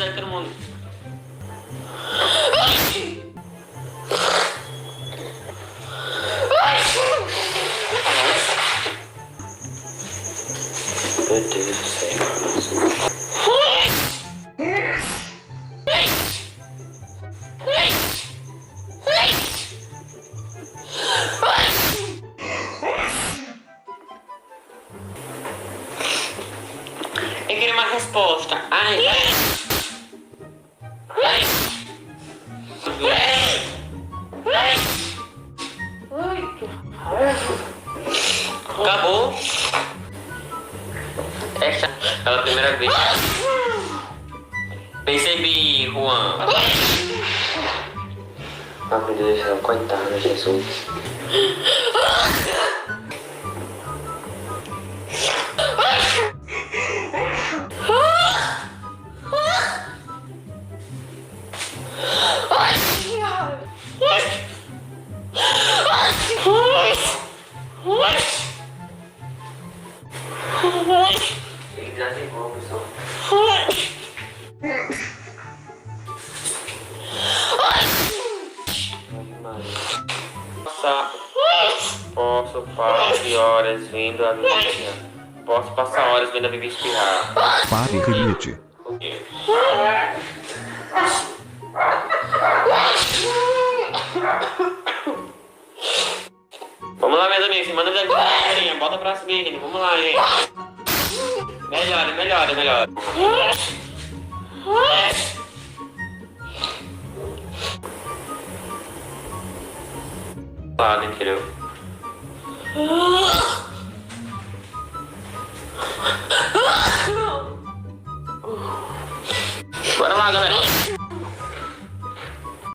de todo mundo. Meu Deus do céu. Eu queria uma resposta. Ai. Acabou. Essa pela primeira vez. Percebi, Juan. Ah, meu Deus do céu, coitado, Jesus. Ele já tem como, pessoal. Posso passar horas vendo a Vivi. Posso passar horas vendo a Vivi espirrar. Pare limite. Vamos lá, meus amigos. Manda vida. Bota pra cima, gente. Vamos lá, gente. Melhore. Lá, entendeu? Bora lá, galera.